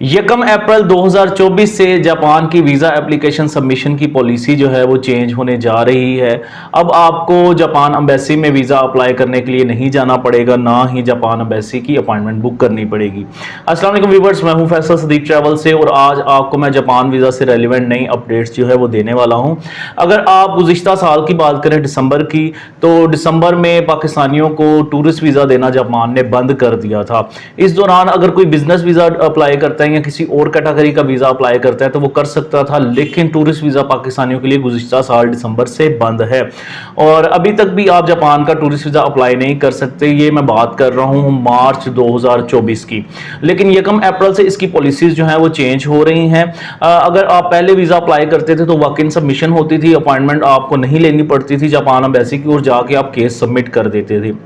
1 अप्रैल 2024 से जापान की visa application submission की पॉलिसी जो है वो चेंज होने जा रही है। अब आपको जापान एम्बेसी में वीज़ा अप्लाई करने के लिए नहीं जाना पड़ेगा, ना ही जापान एम्बेसी की अपॉइंटमेंट बुक करनी पड़ेगी। अस्सलाम वालेकुम व्यूअर्स, मैं हूं फैसल सदीक ट्रैवल से और आज आपको मैं जापान वीज़ा से रेलिवेंट नई अपडेट्स जो है वो देने वाला हूं। अगर आप गुज़िश्ता साल की बात करें दिसंबर की, तो दिसंबर में पाकिस्तानियों को टूरिस्ट वीज़ा देना जापान ने बंद कर दिया था। इस दौरान अगर कोई बिजनेस वीज़ा अप्लाई करता है या किसी और कैटेगरी का वीज़ा अप्लाई करता है तो वो कर सकता था, लेकिन टूरिस्ट वीज़ा पाकिस्तानियों के लिए गुज़िश्ता साल दिसंबर से बंद है और अभी तक भी आप जापान का टूरिस्ट वीज़ा अप्लाई नहीं कर सकते। ये मैं बात कर रहा हूँ मार्च 2024 की, लेकिन 1 अप्रैल से इसकी पॉलिसीज जो हैं वो चेंज हो रही हैं। अगर आप पहले वीज़ा अप्लाई करते थे तो वॉक इन सबमिशन होती थी, अपॉइंटमेंट आपको नहीं लेनी पड़ती थी जापान एम्बेसी की और जाके आप केस सबमिट कर देते थे।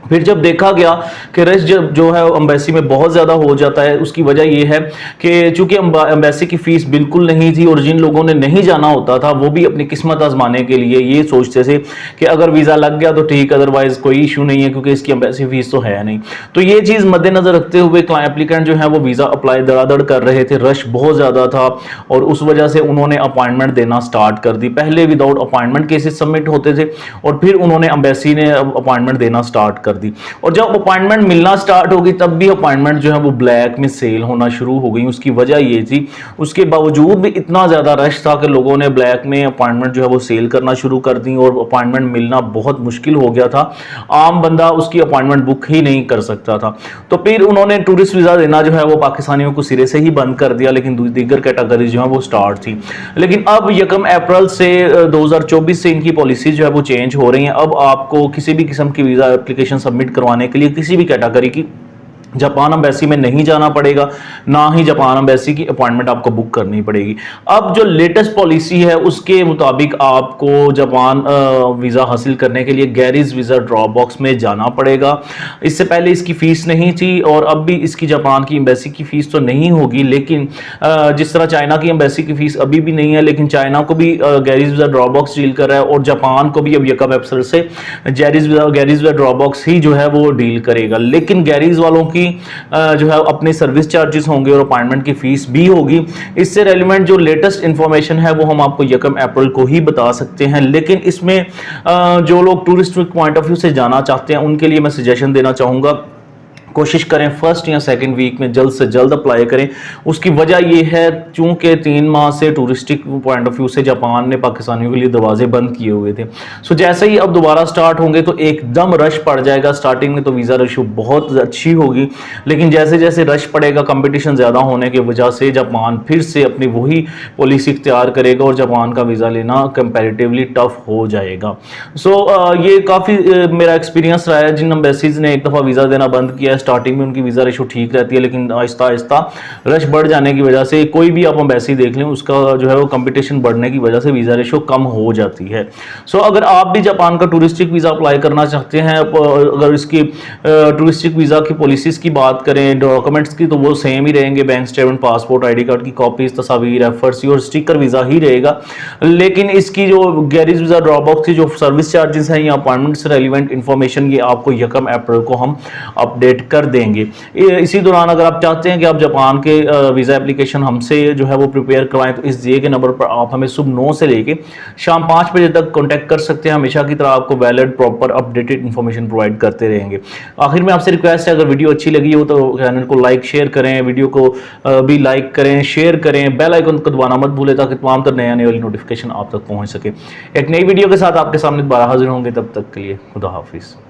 फिर जब देखा गया कि रश जो है एम्बेसी में बहुत ज़्यादा हो जाता है, उसकी वजह यह है कि चूंकि एम्बेसी की फ़ीस बिल्कुल नहीं थी और जिन लोगों ने नहीं जाना होता था वो भी अपनी किस्मत आजमाने के लिए ये सोचते थे कि अगर वीज़ा लग गया तो ठीक, अदरवाइज़ कोई इशू नहीं है क्योंकि इसकी एम्बेसी फ़ीस तो है नहीं। तो ये चीज़ मद्देनज़र रखते हुए एप्लीकेंट जो है वो वीज़ा अप्लाई धड़ाधड़ कर रहे थे, रश बहुत ज़्यादा था और उस वजह से उन्होंने अपॉइंटमेंट देना स्टार्ट कर दी। पहले विदाउट अपॉइंटमेंट केसेस सबमिट होते थे और फिर उन्होंने एम्बेसी ने अपॉइंटमेंट देना स्टार्ट कर दी और जब अपॉइंटमेंट मिलना स्टार्ट होगी तब भी अपॉइंटमेंट जो है वो ब्लैक में सेल होना शुरू हो गई। उसकी वजह ये थी, उसके बावजूद भी इतना ज़्यादा रश था कि लोगों ने ब्लैक में अपॉइंटमेंट जो है वो सेल करना शुरू कर दी और अपॉइंटमेंट मिलना बहुत मुश्किल हो गया था। आम बंदा उसकी अपॉइंटमेंट बुक ही नहीं कर सकता था। तो फिर उन्होंने टूरिस्ट वीज़ा देना जो है वो पाकिस्तानियों को सिरे से ही बंद कर दिया, लेकिन दीगर कैटेगरी जो है वो स्टार्ट थी। लेकिन अब 1 अप्रैल से 2024 से इनकी पॉलिसी जो है वो चेंज हो रही है। अब आपको किसी भी किस्म की वीज़ा एप्लीकेशन सबमिट करवाने के लिए किसी भी कैटेगरी की जापान एम्बेसी में नहीं जाना पड़ेगा, ना ही जापान एम्बेसी की अपॉइंटमेंट आपको बुक करनी पड़ेगी। अब जो लेटेस्ट पॉलिसी है उसके मुताबिक आपको जापान वीज़ा हासिल करने के लिए गैरीज वीज़ा ड्रॉप बॉक्स में जाना पड़ेगा। इससे पहले इसकी फ़ीस नहीं थी और अब भी इसकी जापान की एम्बेसी की फ़ीस तो नहीं होगी, लेकिन जिस तरह चाइना की एम्बेसी की फ़ीस अभी भी नहीं है, लेकिन चाइना को भी Gary's visa drop box deal कर रहा है और जापान को भी अब 1 अप्रैल से गैरीज वीज़ा ड्रॉप बॉक्स ही जो है वो डील करेगा। लेकिन गैरीज वालों की जो है अपने सर्विस चार्जेस होंगे और अपॉइंटमेंट की फीस भी होगी। इससे रेलिवेंट जो लेटेस्ट इंफॉर्मेशन है वो हम आपको 1 अप्रैल को ही बता सकते हैं, लेकिन इसमें जो लोग टूरिस्ट पॉइंट ऑफ व्यू से जाना चाहते हैं उनके लिए मैं सजेशन देना चाहूँगा, कोशिश करें फर्स्ट या सेकंड वीक में जल्द से जल्द अप्लाई करें। उसकी वजह यह है चूंकि 3 माह से टूरिस्टिक पॉइंट ऑफ व्यू से जापान ने पाकिस्तानियों के लिए दरवाजे बंद किए हुए थे। सो जैसे ही अब दोबारा स्टार्ट होंगे तो एकदम रश पड़ जाएगा। स्टार्टिंग में तो वीज़ा रेशो बहुत अच्छी होगी, लेकिन जैसे जैसे रश पड़ेगा, कंपटीशन ज़्यादा होने की वजह से जापान फिर से अपनी वही पॉलिसी इख्तियार करेगा और जापान का वीज़ा लेना कंपेरेटिवली टफ हो जाएगा। ये काफ़ी मेरा एक्सपीरियंस रहा है। जिन एम्बेसीज ने एक दफ़ा वीज़ा देना बंद किया, स्टार्टिंग में उनकी वीज़ा रेशो ठीक रहती है, लेकिन आहिस्ता आहिस्ता रश बढ़ जाने की वजह से कोई भी आप एम्बेसी देख लें उसका जो है वो कंपटीशन बढ़ने की वजह से वीज़ा रेशो कम हो जाती है। अगर आप भी जापान का टूरिस्टिक वीज़ा अप्लाई करना चाहते हैं, अगर इसकी टूरिस्टिक वीज़ा की पॉलिसीज़ की बात करें, डॉक्यूमेंट्स की, तो वो सेम ही रहेंगे। Bank statement, passport, ID card की कॉपीज, तस्वीर, FRC और स्टिकर वीज़ा ही रहेगा। लेकिन इसकी जो गैरीज वीज़ा ड्रॉप बॉक्स की जो सर्विस चार्जेस हैं या अपॉइंटमेंट से रेलिवेंट इन्फॉर्मेशन, ये आपको 1 अप्रैल को हम अपडेट कर देंगे। इसी दौरान अगर आप चाहते हैं कि आप जापान के वीज़ा एप्लीकेशन हमसे जो है वो प्रिपेयर करवाएं तो इस दिए के नंबर पर आप हमें सुबह 9 से लेके शाम 5 बजे तक कांटेक्ट कर सकते हैं। हमेशा की तरह आपको valid, proper, updated information provide करते रहेंगे। आखिर में आपसे रिक्वेस्ट है, अगर वीडियो अच्छी लगी हो तो चैनल को लाइक शेयर करें, वीडियो को भी लाइक करें, शेयर करें, बेल आइकन को दबाना मत भूलें ताकि तमाम तर नई आने वाली नोटिफिकेशन आप तक पहुँच सके। एक नई वीडियो के साथ आपके सामने दोबारा हाजिर होंगे, तब तक के लिए खुदा हाफिज़।